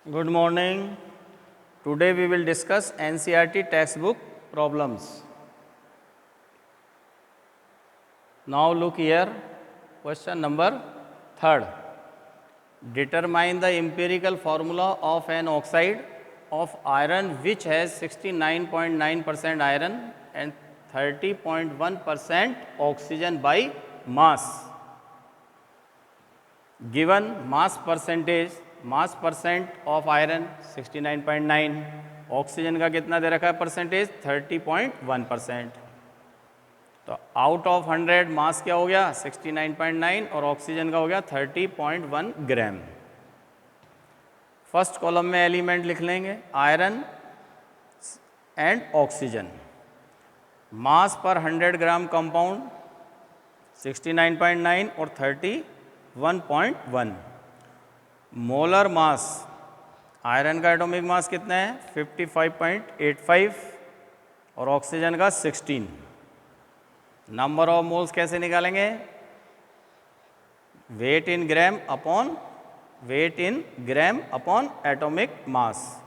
Good morning. Today we will discuss NCERT textbook problems. Now look here, question number 3rd. Determine the empirical formula of an oxide of iron which has 69.9% iron and 30.1% oxygen by mass. Given mass percent of iron 69.9, oxygen का कितना दे रखा है percentage 30.1%। तो out of 100 मास क्या हो गया 69.9 और oxygen का हो गया 30.1 ग्राम। फर्स्ट कॉलम में एलिमेंट लिख लेंगे आयरन एंड ऑक्सीजन। मास पर 100 ग्राम कंपाउंड 69.9 और 31.1। मोलर मास आयरन का एटॉमिक मास कितना है 55.85 और ऑक्सीजन का 16। नंबर ऑफ मोल्स कैसे निकालेंगे, wait in gram upon atomic mass.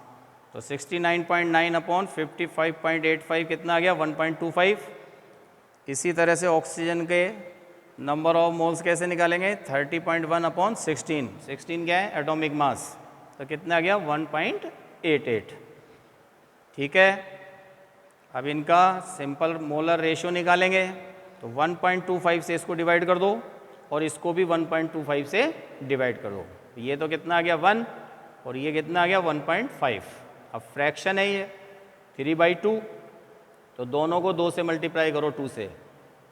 तो 69.9 अपॉन 55.85 कितना आ गया 1.25। इसी तरह से ऑक्सीजन के नंबर ऑफ मोल्स कैसे निकालेंगे 30.1 अपॉन 16 क्या है एटॉमिक मास, तो कितना आ गया 1.88। ठीक है, अब इनका सिंपल मोलर रेशियो निकालेंगे तो 1.25 से इसको डिवाइड कर दो और इसको भी 1.25 से डिवाइड कर दो। ये तो कितना आ गया 1 और ये कितना आ गया 1.5। अब फ्रैक्शन है ये 3/2, तो दोनों को 2 से मल्टीप्लाई करो 2 से,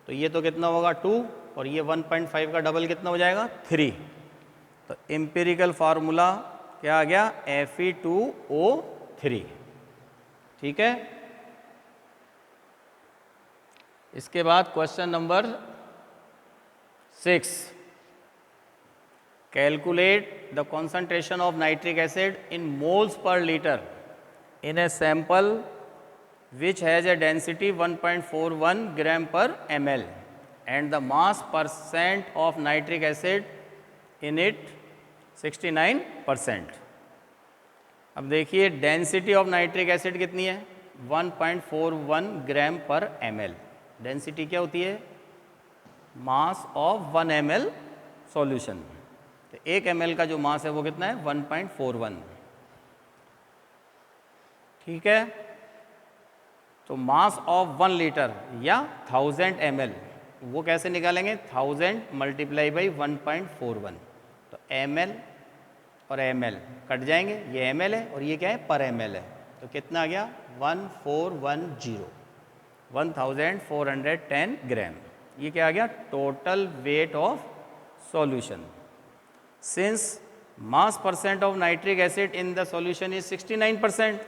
तो ये तो कितना होगा 2 और ये 1.5 का डबल कितना हो जाएगा 3। तो एम्पिरिकल फार्मूला क्या आ गया Fe2O3। ठीक है, इसके बाद question number 6। Calculate the concentration of nitric acid in moles per litre in a sample which has a density 1.41 gram per ml and the mass percent of nitric acid in it 69%। अब देखिए density of nitric acid कितनी है 1.41 ग्राम पर ml। Density क्या होती है mass of 1 ml solution. तो 1 ml का जो मास है वो कितना है 1.41। ठीक है, तो मास ऑफ 1 लीटर या 1000 ml वो कैसे निकालेंगे 1000 मल्टीप्लाई बाई 1.41। तो ml और ml कट जाएंगे, ये ml है और ये क्या है पर ml है, तो कितना आ गया 1410 ग्राम। ये क्या आ गया total weight of solution. Since mass percent of nitric acid in the solution is 69%,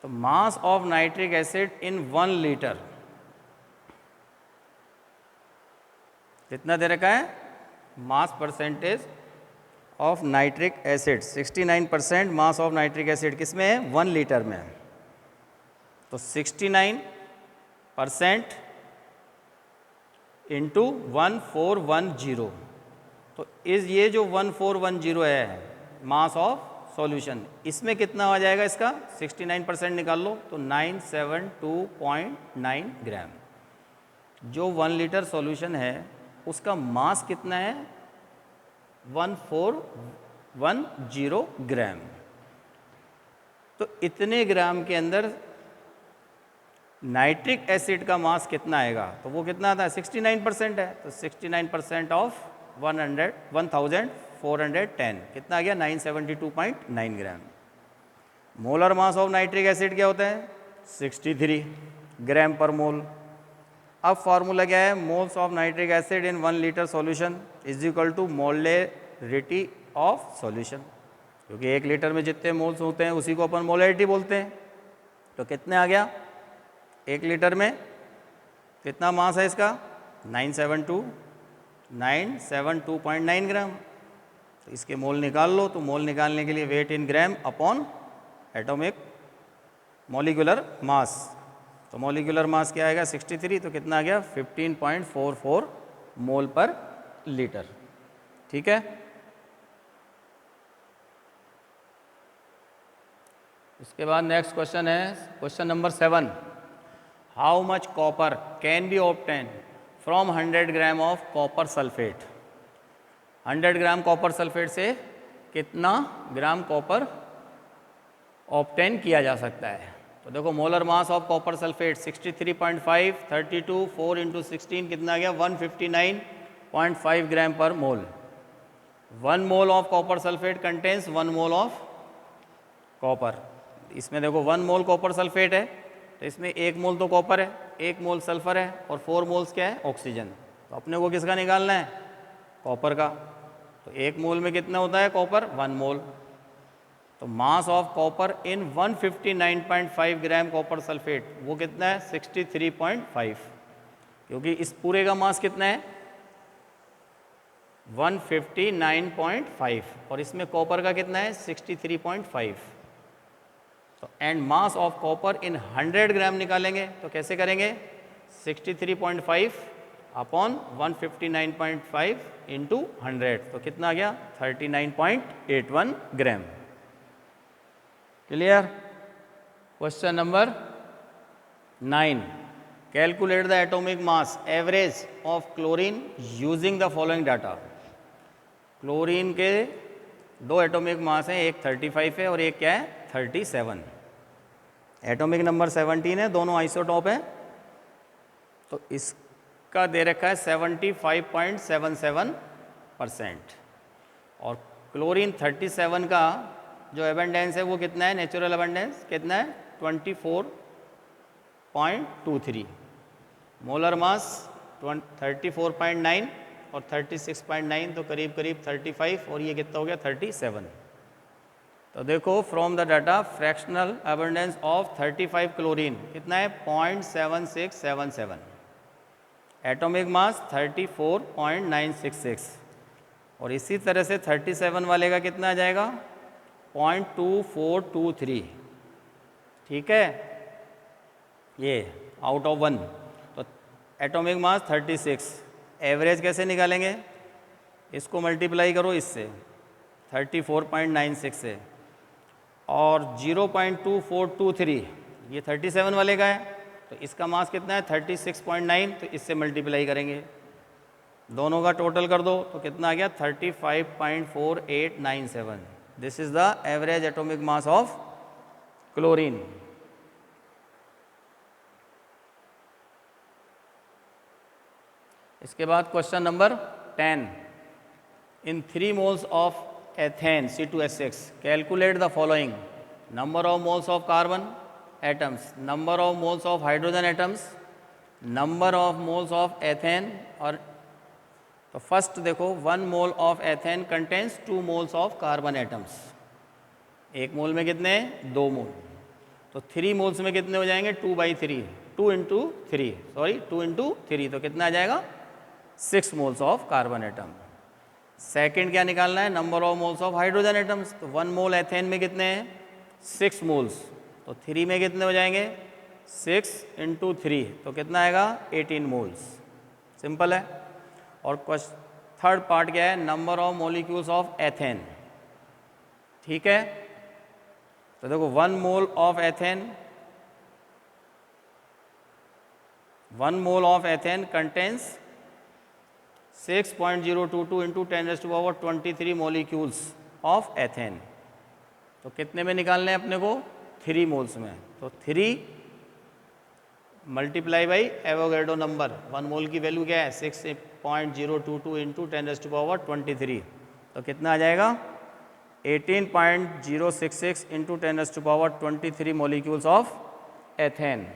तो मास of nitric acid in 1 litre कितना दे रखा है mass percentage of nitric acid 69% mass of nitric acid किस में है 1 लीटर में। तो 69% इंटू 1410, तो ये जो 1410 है मास ऑफ सॉल्यूशन, इसमें कितना आ जाएगा इसका 69% निकाल लो तो 972.9 ग्राम। जो 1 लीटर सॉल्यूशन है उसका मास कितना है 1410 ग्राम। तो इतने ग्राम के अंदर नाइट्रिक एसिड का मास कितना आएगा, तो वो कितना आता है 69% है, तो 69% ऑफ 1410 कितना आ गया 972.9 gram. Molar mass of nitric acid क्या होता है 63 ग्राम पर मोल। अब फार्मूला क्या है moles of nitric acid in 1 litre solution is equal to molarity of solution, क्योंकि 1 लीटर में जितने मोल्स होते हैं उसी को अपन मोलरिटी बोलते हैं। तो कितने आ गया 1 लीटर में कितना मास है इसका 972.9 ग्राम। तो इसके मोल निकाल लो, तो मोल निकालने के लिए weight in gram upon atomic molecular mass. तो मॉलिक्यूलर मास क्या आएगा 63, तो कितना आ गया 15.44 मोल पर लीटर। ठीक है, इसके बाद नेक्स्ट क्वेश्चन है question number 7। How much copper can be obtain from 100 gram of copper sulphate. 100 gram copper sulphate से कितना ग्राम कॉपर ऑब्टेन किया जा सकता है। तो देखो molar mass of copper sulphate 63.5, 32, 4 into 16 कितना आ गया 159.5 ग्राम पर मोल। 1 mole of copper sulphate contains 1 mole of copper. इसमें देखो 1 मोल कॉपर सल्फेट है तो इसमें 1 मोल तो कॉपर है, 1 मोल सल्फर है और 4 मोल्स क्या है ऑक्सीजन। तो अपने को किसका निकालना है कॉपर का। तो 1 मोल में कितना होता है कॉपर 1 मोल। तो mass of copper in 159.5 gram copper sulphate वो कितना है 63.5, क्योंकि इस पूरे का मास कितना है 159.5 और इसमें कॉपर का कितना है 63.5। तो एंड मास ऑफ कॉपर इन 100 ग्राम निकालेंगे तो कैसे करेंगे 63.5 अपॉन 159.5 इंटू 100 तो कितना आ गया 39.81 gram. Clear. Question number 9। Calculate the atomic mass average of chlorine using the following data. Chlorine के 2 एटॉमिक मास हैं, एक 35 है और एक क्या है 37। एटॉमिक नंबर 17 है, दोनों आइसोटॉप हैं। तो इसका दे रखा है 75.77% और क्लोरीन 37 का जो एबंडेंस है वो कितना है नेचुरल एबंडेंस कितना है 24.23। मोलर मास 34.9 और 36.9 तो करीब करीब 35 और ये कितना हो गया 37। तो देखो from the data fractional abundance of 35 chlorine कितना है 0.7677। एटॉमिक मास 34.966 और इसी तरह से 37 वाले का कितना आ जाएगा 0.2423। ठीक है, ये आउट ऑफ 1। तो एटॉमिक मास 36, एवरेज कैसे निकालेंगे इसको मल्टीप्लाई करो इससे 34.96 से और 0.2423 ये 37 वाले का है तो इसका मास कितना है 36.9 तो इससे मल्टीप्लाई करेंगे दोनों का टोटल कर दो तो कितना आ गया 35.4897। This is the average atomic mass of chlorine. इसके बाद question number 10। In 3 moles of ethane C2H6 calculate the following number of moles of carbon atoms, number of moles of hydrogen atoms, number of moles of ethane. और तो first देखो 1 mole of ethane contains 2 moles of carbon atoms. 1 मोल में कितने 2 मोल तो 3 moles में कितने हो जाएंगे 2/3 2 इंटू 3 तो कितना आ जाएगा 6 moles of carbon atom. Second क्या निकालना है number of moles of hydrogen atoms. तो 1 मोल एथेन में कितने हैं 6 मोल्स तो 3 में कितने हो जाएंगे 6 इंटू 3 तो कितना आएगा 18 मोल्स। सिंपल है। और थर्ड पार्ट क्या है number of molecules of ethane. ठीक है, तो देखो 1 mole of ethane 1 mole of ethane contains 6.022 into 10⁻23 molecules of ethane. तो कितने में निकालने हैं अपने को 3 मोल्स में। तो 3 मल्टीप्लाई बाई एवोगैड्रो नंबर 1 मोल की वैल्यू क्या है 6.022 इंटू 10⁻23 तो कितना आ जाएगा 18.066 इंटू 10⁻23 मॉलिक्यूल्स ऑफ एथेन।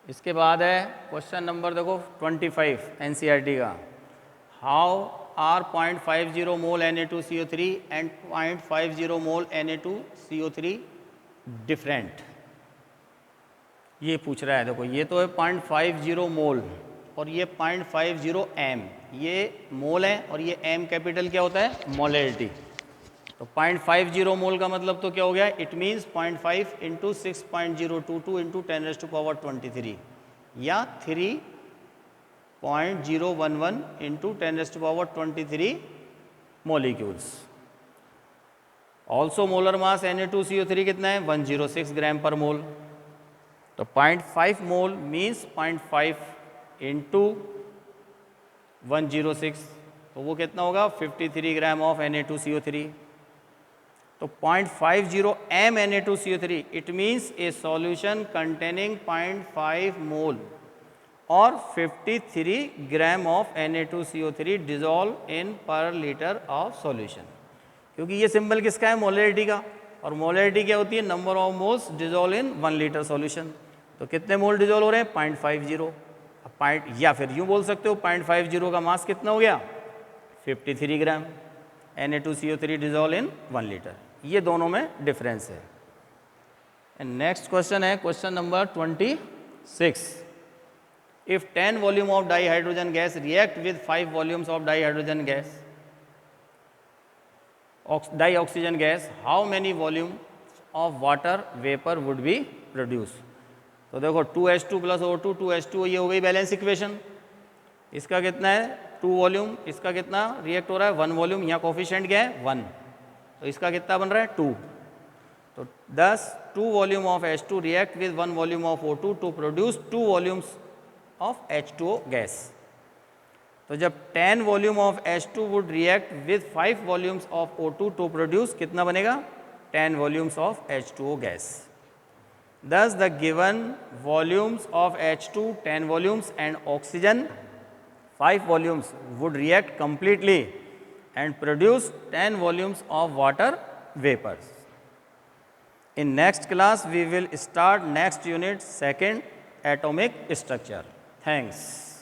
इसके बाद है क्वेश्चन नंबर देखो 25 NCERT का। How are 0.50 mole Na2CO3 and 0.50 mole Na2CO3 different, ये पूछ रहा है। देखो ये तो है 0.50 मोल और ये 0.50 m, ये मोल है और ये m कैपिटल क्या होता है मोलैरिटी। तो 0.50 मोल का मतलब तो क्या हो गया इट मीन्स 0.5 इंटू 6.022 इंटू 10⁻23 या 3.011 into 10⁻23 molecules. Also molar mass Na2CO3 कितना है 106 ग्राम पर मोल। तो 0.5 मोल मीन्स 0.5 इंटू 106, तो वो कितना होगा 53 ग्राम ऑफ Na2CO3। तो 0.50 m Na2CO3 it means A solution containing 0.5 मोल और 53 gram of Na2CO3 dissolve in पर लीटर ऑफ सॉल्यूशन। क्योंकि ये सिंबल किसका है मोलैरिटी का, और मोलैरिटी क्या होती है number of moles dissolve in 1 litre solution. तो कितने मोल डिजॉल्व हो रहे हैं 0.50। या फिर यूँ बोल सकते हो 0.50 का मास कितना हो गया 53 ग्राम, Na2CO3 डिजॉल्व इन 1 लीटर। ये दोनों में डिफरेंस है। नेक्स्ट क्वेश्चन है question number 26। If 10 volume of dihydrogen gas react with 5 volumes of dihydrogen gas, dioxygen gas, how many volumes of water vapor would be produced? तो देखो 2H2 plus O2 2H2, ये हो गई balance equation. इसका कितना है 2 volume, इसका कितना रिएक्ट हो रहा है 1 वॉल्यूम, यहाँ कोफिशिएंट क्या है 1, तो इसका कितना बन रहा है 2। तो 2 volume of H2 react with 1 volume of O2 to produce 2 volumes of H2O gas. तो जब 10 volume of H2 would react with 5 volumes of O2 to produce कितना बनेगा 10 volumes of H2O gas. Thus the given volumes of H2 10 volumes and oxygen 5 volumes would react completely and produce 10 volumes of water vapors. In next class we will start next unit, second atomic structure. Thanks.